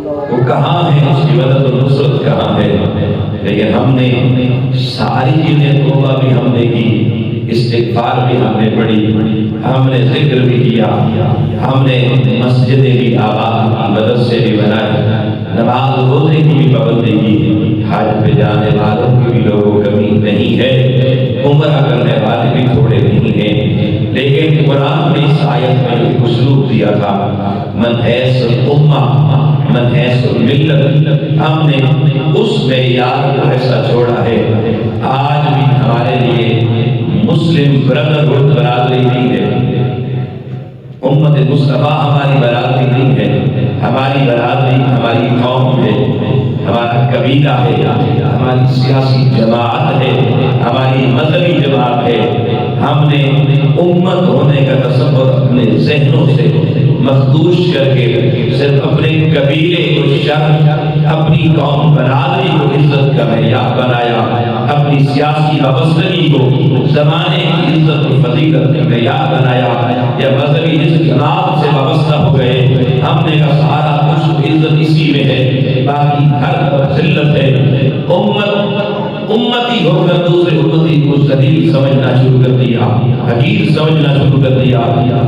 وہ کہاں ہے، اس کی مدد و نصرت کہاں ہے؟ لیکن ہم نے ساری چیزیں، توبہ بھی ہم نے کی، استغفار بھی ہم نے پڑھی، ہم نے ذکر بھی کیا، ہم نے مسجدیں بھی آباد کی، مدرسے بھی بنائے، نماز روزے کی بھی پابندی کی، حج پہ جانے والوں کی بھی لوگوں کمی نہیں ہے، عمرہ کرنے والے بھی تھوڑے نہیں ہیں، لیکن قرآن نے اس آیت میں ایک اسلوب دیا تھا، من حیث الامہ من حیث الملت، ہم نے اس معیار کو ایسا چھوڑا ہے۔ آج بھی ہمارے لیے مسلم برادرہڈ برادری نہیں ہے، امت مصطفیٰ ہماری برادری نہیں ہے، ہماری برادری ہماری قوم ہے، ہمارا قبیلہ ہے، ہماری سیاسی جماعت ہے، ہماری مذہبی جماعت ہے۔ ہم نے امت ہونے کا تصور اپنے ذہنوں سے مخدوش کر کے صرف اپنے قبیلے کو شرم، اپنی قوم برادری کو عزت کا معیار بنایا، اپنی سیاسی وابستگی کو زمانے کی عزت و فضیلت کا معیار بنایا، یا مذہبی جس جماعت سے وابستہ ہو گئے ہم نے کا سارا کچھ عزت اسی میں ہے، باقی ہر طرف ذلت ہے۔ امتی ہو کر دوسرے امتی کو ذلیل سمجھنا شروع کر دیا، حقیر سمجھنا شروع کر دیا۔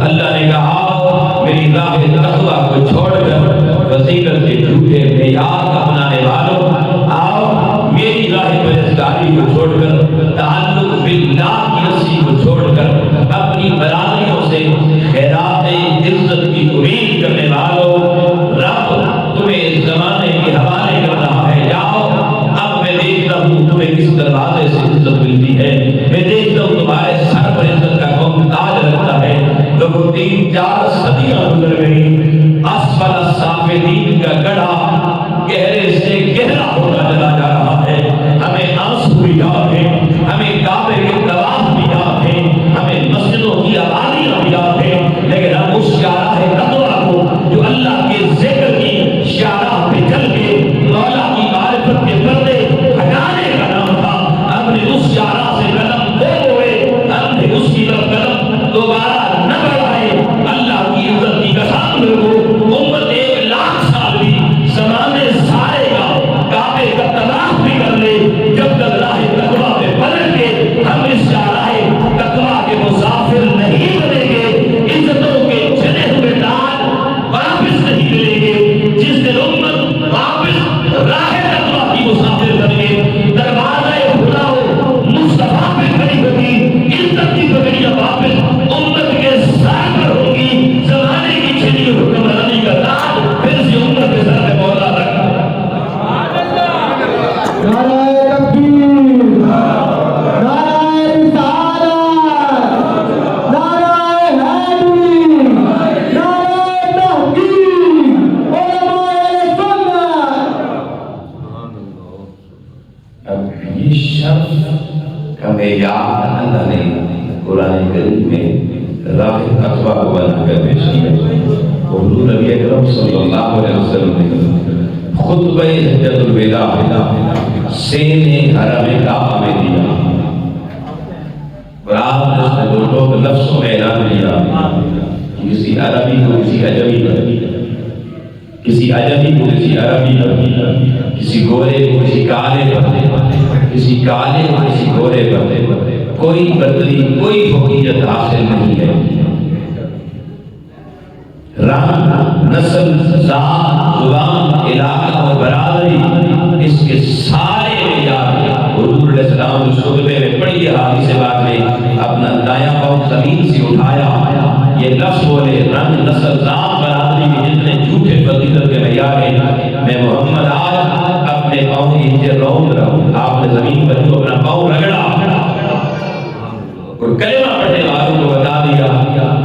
اللہ نے کہا میری راہ تقویٰ کو چھوڑ کر فضیلت کے جھوٹے معیار اپنانے والوں، آؤ میری راہ پرہیزگاری کو چھوڑ کر، تعلق باللہ کی رسی کو چھوڑ کر، اپنی برادریوں سے خیرات عزت کی امید کرنے والوں، رب تمہیں اس زمانے کے حوالے کر رہا ہے، جاؤ اب میں دیکھتا ہوں تمہیں کس دروازے سے عزت ملتی ہے، میں دیکھتا ہوں تمہارے سر پر عزت کا کون تاج رکھتا ہے۔ لوگوں 3-4 صدیاں گزر گئی، اسفل السافلین کا گڑھا گہرے سے گہرا ہوتا چلا جا رہا ہے، ہمیں آنسو بھی یاد ہے، ہمیں کعبے کے طواف بھی یاد ہے، ہمیں مسجدوں کی آبادیاں بھی یاد ہے، لیکن ہم اس شارع تقویٰ کو جو اللہ کے ذکر کی شارع پہ چل کے مولا کی معرفت کے پردے ہٹانے کا نام تھا، ہم نے اس شارع سے قدم دے ہوئے، ہم نے اس کی طرف قدم دوبارہ نہ بڑھائے۔ اللہ کی عزت کی قسم لوگوں، امت 1 لاکھ سال بھی زمانے سارے کا کعبے کا طواف بھی کر لے، جب تک راہ تقویٰ پہ پلٹ کے ہم اس شارع تقویٰ کے مسافر نہیں بنیں گے، عزتوں کے چنے ہوئے تاج واپس نہیں ملیں گے۔ جس دن امت واپس راہ تقویٰ کی مسافر بن گے، دروازہ خدا مصطفیٰ پہ کھڑی ہوگی، عزت کی پگڑیاں واپس امت کے سر پر ہوگی، زمانے کی چھنی حکمرانی کا تاج پھر سے امت کے سر پہ مولا رکھا۔ اللہ نے قرآن کریم میں راہ تقویٰ کو بنا کر پیش کیا۔ حضور نبی اکرم صلی اللہ علیہ وسلم نے خطبہ حجۃ الوداع سین حرم کعبہ میں دیا، اور آپ نے اس میں 2 لوگ لفظوں میں اعلان کیا، کسی عربی کو کسی عجمی پر، کسی عجمی کو کسی عربی پر، کسی گورے کو کسی کالے پر، کسی کالے کو کسی گورے پر، کوئی بدلی کوئی فوقیت حاصل نہیں ہے۔ رنگ، نسل، ذات، زبان، علاقہ اور برادری، اس کے سارے معیار حضور علیہ السلام اس خطبے میں پڑھی حدیث پاک میں اپنا دایاں پاؤں زمین سے اٹھایا، یہ لفظ بولے رنگ، نسل، ذات، برادری کے جتنے جھوٹے فضیلت کے معیار ہیں، میں محمد آج اپنے پاؤں کے نیچے روند رہا ہوں۔ آپ نے زمین پر جو اپنا پاؤں رگڑا اور کلمہ پڑھنے والوں کو بتا دیا،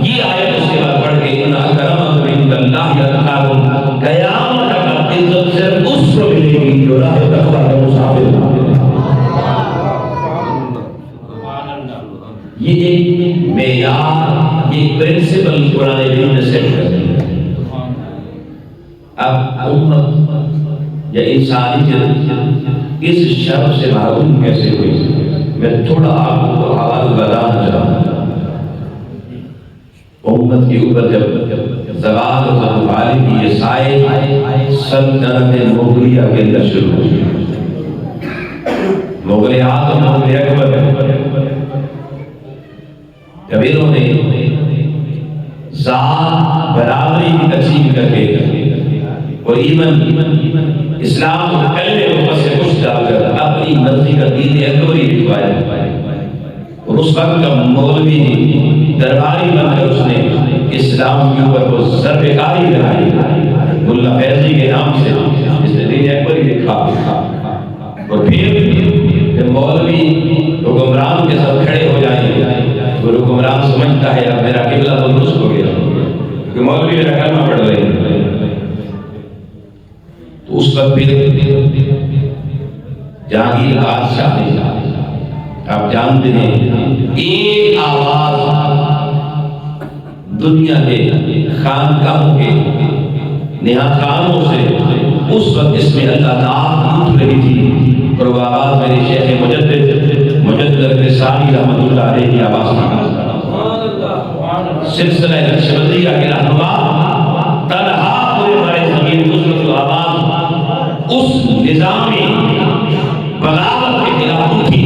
یہ آیت اس کے بعد پڑھ کے ان اکرمکم عند اللہ اتقاکم، قیامت تک عزت صرف اس کو ملے گی جو راہ تقویٰ کا مسافر ہے۔ یہ ایک معیار، یہ پرنسپل قرآن کریم نے سیٹ کر دیا۔ اب امت یا انسانیت اس شر سے محروم کیسے ہوئی؟ میں تھوڑا آپ کو حوالہ بتانا چاہتا ہوں۔ امت کے اوپر جب زوال و زوال کی یہ سائے سلطنت مغلیہ کے اندر شروع ہوئی۔ مغل اعظم مغل اکبر جب انہوں نے ذات برادری کی تقسیم کر کے اور ایمن اسلام کو کلمے کو پس سے کچھ ڈال کر اپنی مرضی کا دین اکبری لکھوایا، اور اس وقت کا مولوی درباری بن کر اس نے اسلام کے اوپر وہ ضرب کاری لگائی ملا فیضی کے نام سے، جس نے دین اکبری لکھا۔ اور پھر مولوی حکمران کے ساتھ کھڑے ہو جائیں تو حکمران سمجھتا ہے اب میرا قبلہ تو درست ہو گیا کہ مولوی میرا کلمہ پڑھ رہے ہیں، تو اس وقت پھر جہانگیر بادشاہ نے، آپ جانتے ہیں، ایک آواز دنیا کے خانقاہوں کے نہاخانوں سے اس وقت اس میں اللہ تعالیٰ اٹھ رہی تھی، اور وہ آواز میرے شیخ مجدد رسالی رحمۃ اللہ علیہ کی آواز تھی۔ سلسلہ نقشبندیہ کے رہنما تنہا پورے بڑے زمین اس جو آواز اس نظامی بغاوت کے خلاف اٹھی،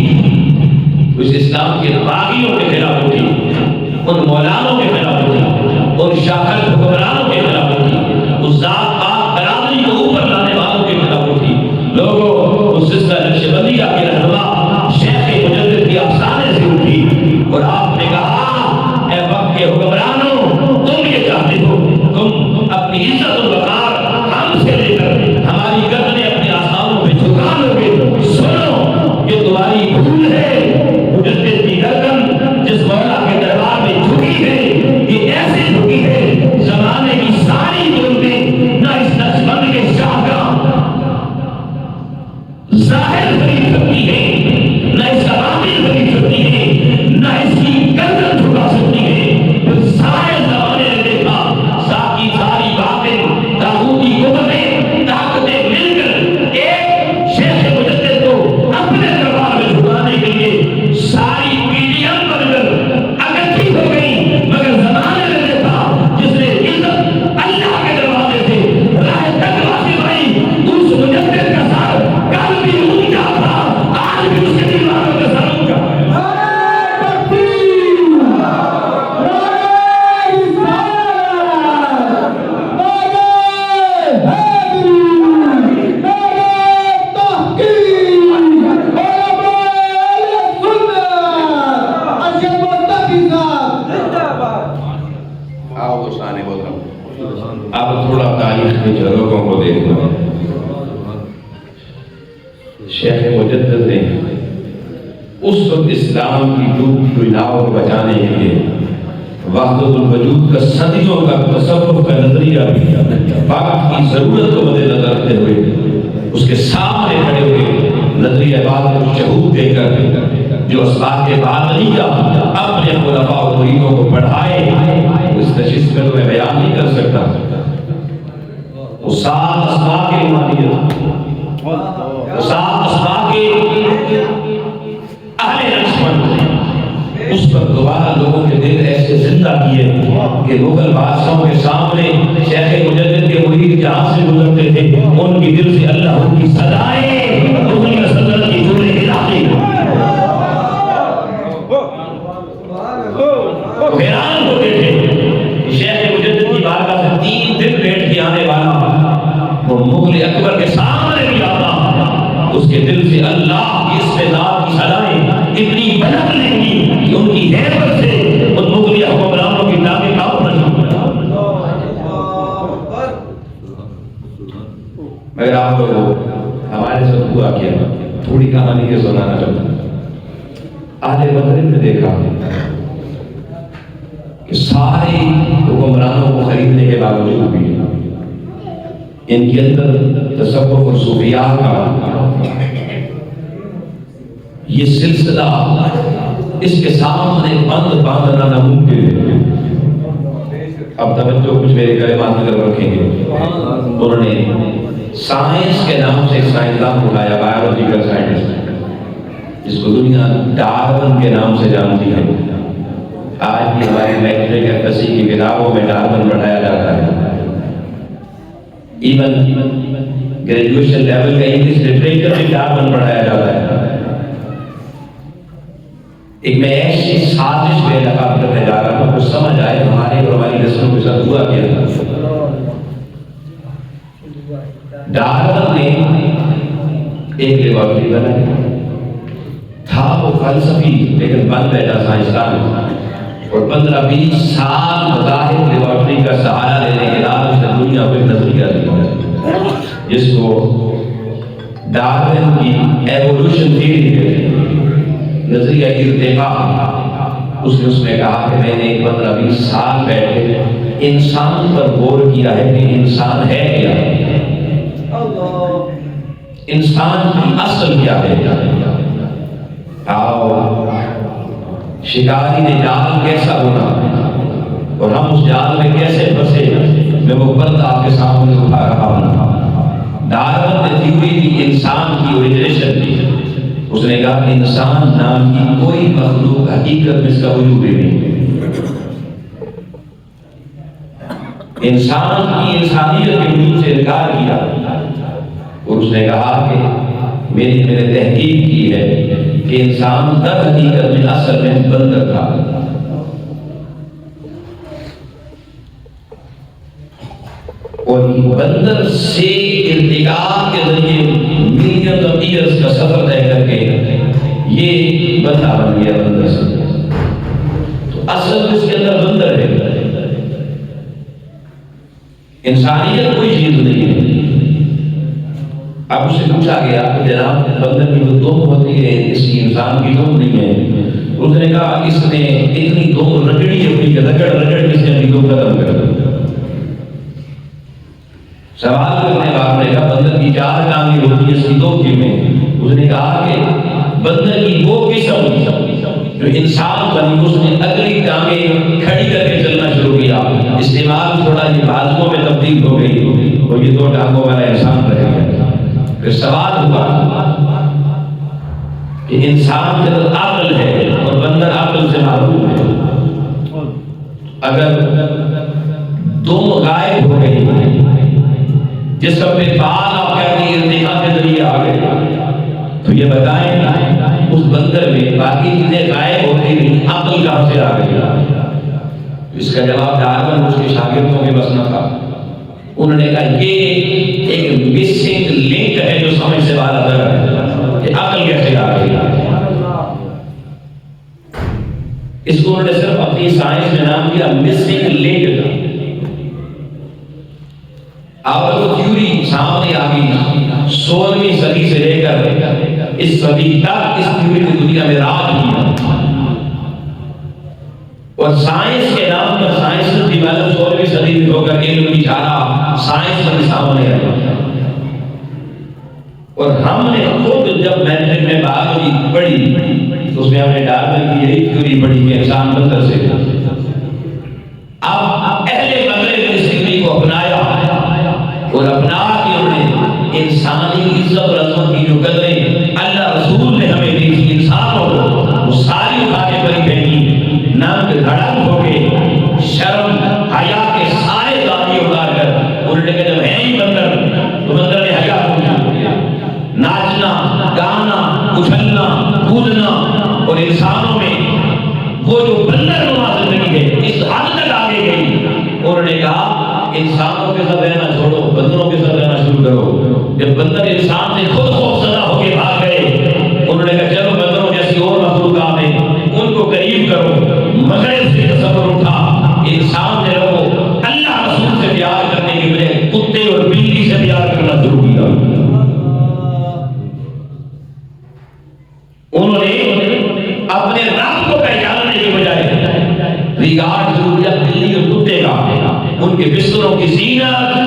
اس اسلام کے باغیوں کے خلاف اٹھی، ان مولانوں کے خلاف اٹھی، ان شاخر حکمرانوں کے خلاف اٹھی، اس ذات پاک برادری کو اوپر لانے والوں کے خلاف اٹھی۔ لوگوں اس سلسلہ نقشبندیہ کے رہنما شیخ مجدد کی افسانے سے اٹھی، اور آپ نے کہا اے وقت کے حکمرانوں، تم یہ چاہتے ہو تم اپنی عزت و وقار ہم سے لے کر ہماری گردنیں اپنے آسانوں پہ جھکا لو گے؟ سنو، یہ تمہاری بھول ہے۔ مجدد کی گردن جس مولا کے دربار میں جھکی ہے، یہ ایسے جھکی ہے زمانے کی ساری دولتیں نہ اس نقشبند کے شاہجہاں ظاہر بری سکتی ہے، نہ اس کا عامل بری سکتی ہے، نہ اس کی گردن جھکا سکتی ہے۔ پھر سارے زمانے نے دیکھا ساری باتیں طاغوتی قوتیں طاقتیں مل کر ایک شیخ مجدد کو اپنے دربار میں جھکانے کے لیے ساری پیڑیاں بن کر اکٹھی ہو گئی، مگر زمانے نے دیکھا جس نے عزت اللہ کے دروازے سے راہ تقویٰ سمائی، اس مجدد کا سر کل بھی اونچا تھا، آج بھی اس کے دیواروں کا سر اونچا ہے۔ اب تھوڑا تاریخ کے جھلکوں کو دیکھنا۔ شیخ مجدد نے اس وقت اسلام کی ڈوبتی ہوئی ناؤ کو بچانے کے لیے وحدت الوجود کا صدیوں کا تصوف کا نظریہ وقت کی ضرورت کو مد نظر رکھتے ہوئے اس کے سامنے کھڑے ہوئے نظریہ بات کو شہود دے کر جو اسباق کے باطنیہ اپنے خلفاء و مریدوں کو پڑھائے، اس نشست میں تو میں بیان نہیں کر سکتا۔ وہ سات اسباق ایمانیت، وہ سات اسباق اہل نقشبند، اس پر دوبارہ لوگوں کے دل ایسے زندہ کیے کہ مغل بادشاہوں کے سامنے شیخ مجدد کے مرید جہاں سے گزرتے تھے ان کی دل سے اللہ کی صدائیں مغلیہ سلطنت کی جوڑے ہلاتی، حیران ہوتے تھے۔ شیخ مجدد کی بارگاہ سے 3 دن بیٹھ کے آنے والا وہ مغل اکبر کے سامنے بھی آتا، اس کے دل سے اللہ کی استعداد کی صدائیں اتنی بلند لیں گی کہ ان کی ہیبت سے ان مغلیہ حکمرانوں کی ٹانگیں کانپ رہی۔ مگر آپ کو ہمارے ساتھ ہوا کیا، تھوڑی کہانی کے سنانا چاہتا ہوں۔ اہل بدر نے دیکھا کہ سارے حکمرانوں کو خریدنے کے باوجود بھی ان کے اندر تصوف اور صوفیاء کا یہ سلسلہ اس کے سامنے بند باندھنا ناممکن ہے۔ اب توجہ کچھ میرے کلمات میں رکھیں گے۔ انہوں نے سائنس کے نام سے ایک سائنسدان اٹھایا، بایولوجیکل سائنٹسٹ، جس کو دنیا ڈارون کے نام سے جانتی ہے۔ آج بھی ہماری میٹرک ایف کی کتابوں میں ڈارون پڑھایا جاتا ہے. ایون گریجویشن لیول کا انگلش لٹریچر میں ڈارون پڑھایا جاتا ہے. ایک میں ایسی سازش پہ نقاب کرنے جا رہا ہوں، کچھ سمجھ آئے ہمارے اور ہماری نسلوں کے ساتھ ہوا کیا تھا. ڈارون نے ایک لیبارٹری بنائی تھا، وہ فلسفی لیکن بن بیٹھا سائنسدان، اور 15-20 سال مظاہر لیبارٹری کا سہارا لینے کے بعد اس نے دنیا کو ایک نظریہ دیا جس کو ڈارون کی ایوولوشن تھیوری ہے، نظریہ ارتقاء. اس نے کہا کہ میں نے 15-20 سال پہلے انسان پر غور کیا ہے کہ انسان ہے کیا، انسان کی اصل کیا ہے. آؤ شکاری نے جال کیسا بنا اور ہم اس جال میں کیسے پھنسے، میں وہ پرد آپ کے سامنے اٹھا رہا ہوں. ڈارون نے تھیوری دی انسان کی اوریجنیشن کی. اس نے کہا انسان نام کی کوئی مخلوق حقیقت میں اس کا وجود ہی نہیں. انسان کی انسانیت کے وجود سے انکار کیا، اور اس نے کہا کہ میں نے تحقیق کی ہے کہ انسان در حقیقت میں اصل میں بندر تھا. اور بندر سے ارتقاء کے ذریعے ملین آف ایئرز کا سفر طے کر کے یہ بندہ بن گیا. بندر سے تو اصل اس کے اندر بندر ہے، انسانیت کوئی چیز نہیں ہے. اب اس سے پوچھا گیا کہ جناب بندر کی جو دم ہوتی ہے اس کی انسان کی دم نہیں ہے. اس نے کہا اس نے اتنی دم رگڑی اپنی رگڑ اس نے اپنی دم ختم کر دی. سوال کرنے والے نے کہا بندر کی 4 ٹانگیں ہوتی ہیں، اس کی 2 قسمیں. اس نے کہا کہ بندر کی وہ قسم جو انسان بنی اس نے اگلی ٹانگیں کھڑی کر کے چلنا شروع کیا، استعمال تھوڑا یہ بازوؤں میں تبدیل ہو گئی اور یہ 2 ٹانگوں والا انسان رہ گیا. پھر سوال ہوا کہ انسان کے اندر عقل ہے اور بندر عقل سے محروم ہے. اگر دم غائب ہو گئی، جسم پہ بال آپ کہتے ہیں ارتقاء کے ذریعے آ گئے، تو یہ بتائیں اس بندر میں باقی چیزیں غائب ہوتی نہیں، عقل کہاں سے آ گئی؟ اس کا جواب ڈارون اس کے شاگردوں کے بس نہ تھا. انہوں نے کہا یہ ایک مسنگ لنک ہے جو سمجھ سے باہر آ رہا ہے کہ عقل کیسے آ گئی. اس کو انہوں نے صرف اپنی سائنس میں نام دیا مسنگ لنک کا. آپ کو تھیوری سامنے آ گئی 16ویں صدی سے لے کر اس صدی تک اس تھیوری کی دنیا میں راج کیا، اور سائنس کے نام پر سائنس ڈیولپ 16ویں صدی میں ہو کر علم کی دھارا سائنس پر سامنے آئی. اور ہم نے خود جب میٹرک میں بایولوجی پڑھی تو اس میں ہم نے ڈارون کی یہی تھیوری پڑھی کہ انسان بندر سے. اب اہل بندر نے اس تھیوری کو اپنایا اور اپنا کے انہوں نے انسانی عزت اور عظمت کی جو قدریں اللہ رسول نے ہمیں دی تھی انسانوں کو، وہ ساری اٹھا کے بری پھینکی. نام کے دھڑک ہو کے شرم حیا کے سارے دانے اتار کر انہوں نے کہا جب ہے ہی بندر تو بندر نے حیا کو ناچنا گانا اچھلنا کودنا، اور انسانوں میں وہ جو بندر نما زندگی ہے اس حد تک آگے گئی. انہوں نے کہا انسانوں کے ساتھ رہنا چھوڑو، بندروں کے ساتھ رہنا شروع کرو. جب بندر انسان سے خود خوفزدہ ہو کے بھاگ گئے، انہوں نے کہا چلو بندروں جیسی اور مخلوقات ہیں ان کو قریب کرو. مغرب سے تصور اٹھا انسان نے رہو اللہ رسول سے پیار کرنے کے بجائے کتے اور بلی سے پیار کرنا شروع کیا. انہوں نے اپنے رب کو پہچاننے کے بجائے ریگارڈ ضرور کیا بلی اور کتے کا. ان کے بستروں کی زینت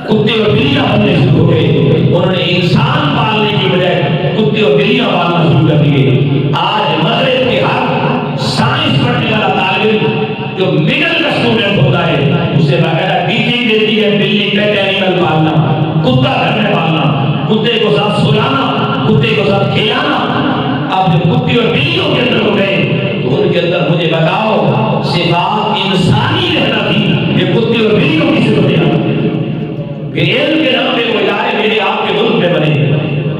کتے اور بلیاں بننے شروع ہو گئے. انہوں نے انسان پالنے کی بجائے کتے اور بلیاں پالنا شروع کر دیے. آج مغرب کے ہر سائنس پڑھنے والا طالب جو مڈل کا اسٹوڈنٹ ہوتا ہے اسے باقاعدہ ٹیچنگ دیتی ہے بلی پیٹ اینیمل پالنا، کتا گھر میں پالنا، کتے کو ساتھ سلانا، کتے کو ساتھ کھلانا. اب آپ جب کتے اور بلیوں کے اندر ہو گئے تو ان کے اندر مجھے بتاؤ صفات انسانی رہنا تھی، یہ کتے اور بلیوں کی صفتیں کہ علم کے نام پہ وہ ادارے میرے آپ کے ملک میں بنے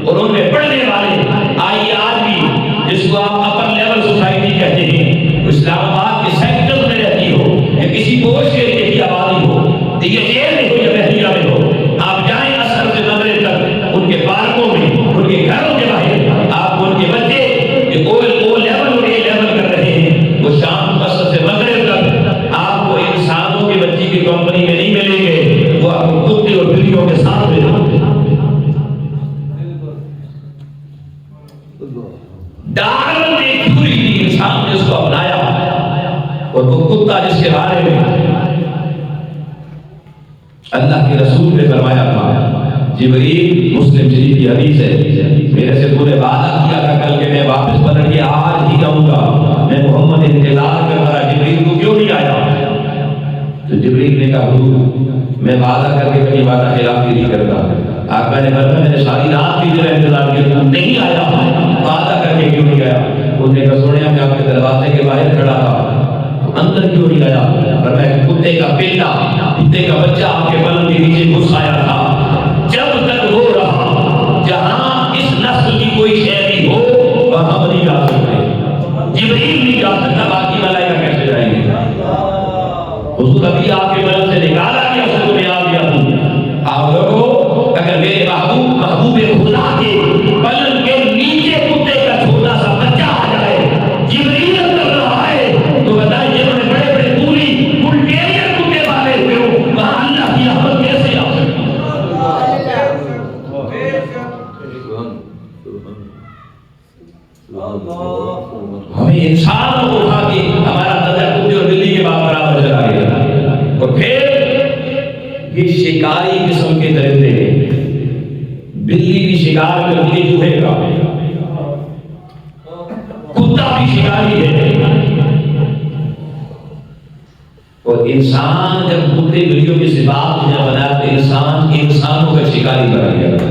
اور ان میں پڑھنے والے آئیے آج بھی جس کو آپ اپر لیول سوسائٹی کہتے ہیں، اسلام آباد کے سیکٹر میں رہتی ہو یا کسی پوسٹ کے لیے کی آبادی ہو، یہ جیل میں ہو یا بحریہ میں ہو، آپ جائیں اثر سے مغرب تک ان کے پارکوں میں، ان کے گھروں کے باہر، آپ ان کے بچے جو او لیول اور اے لیول کر رہے ہیں وہ شام اثر سے مغرب تک آپ کو انسانوں کے بچی کی کمپنی میں نہیں ملیں گے، وہ آپ کو کتے اور بلیوں کے ساتھ ملیں گے۔ ڈارون نے تھیوری دی، انسان نے اس کو اپنایا اور وہ کتا جس کے بارے میں اللہ کے رسول نے فرمایا تھا، جبریل مسلم شریف کی حدیث ہے، میرے سے تو نے وعدہ کیا تھا کل کہ میں واپس پلٹ کے آج ہی آؤں گا، میں محمد انتظار کر رہا، جبریل کو کیوں نہیں آیا؟ تو جبریل نے کہا حضور میں وعدہ کر کے کبھی وعدہ خلافی نہیں کرتا، آقا نے فرمایا میں نے ساری رات بھی تیرا انتظار کیا تو نہیں آیا، وعدہ کر کے کیوں نہیں آیا؟ اس نے کہا سنیا میں آپ کے دروازے کے باہر کھڑا تھا تو اندر کیوں نہیں آیا؟ فرمایا کتے کا پلہ، کتے کا بچہ آپ کے پلنگ کے نیچے گھس آیا تھا، جب تک ہو رہا جہاں اس نسل کی کوئی شے ہو وہاں نہیں جا سکتے، جبریل نہیں جا سکتا، باقی ملائکہ کیسے جائیں گے؟ حضور ابھی آپ کے پلنگ سے نکالا گیا، اس کو میں آ گیا ہوں، آپ لوگوں اگر میرے محبوب خدا کے پلنگ کے نیچے کتے کا چھوٹا سا بچہ آ جائے، جبریل اندر نہ آئے تو بتائیے انہوں نے بڑے بڑے پوری بلگیرین کتے والے ہوئے ہو، وہاں اللہ کی رحمت کیسے آ سکتی؟ ہمیں انسان کو اٹھا کے ہمارا نظر کتے اور بلی کے باپ برابر چلا گیا، اور پھر یہ شکاری قسم کے درندے ہیں، بلی بھی شکار کرتی ہے چوہے کا، کتا بھی شکاری ہے، اور انسان جب کتے بلیوں کی صفات بنایا تو انسان انسانوں کا شکاری بنا گیا۔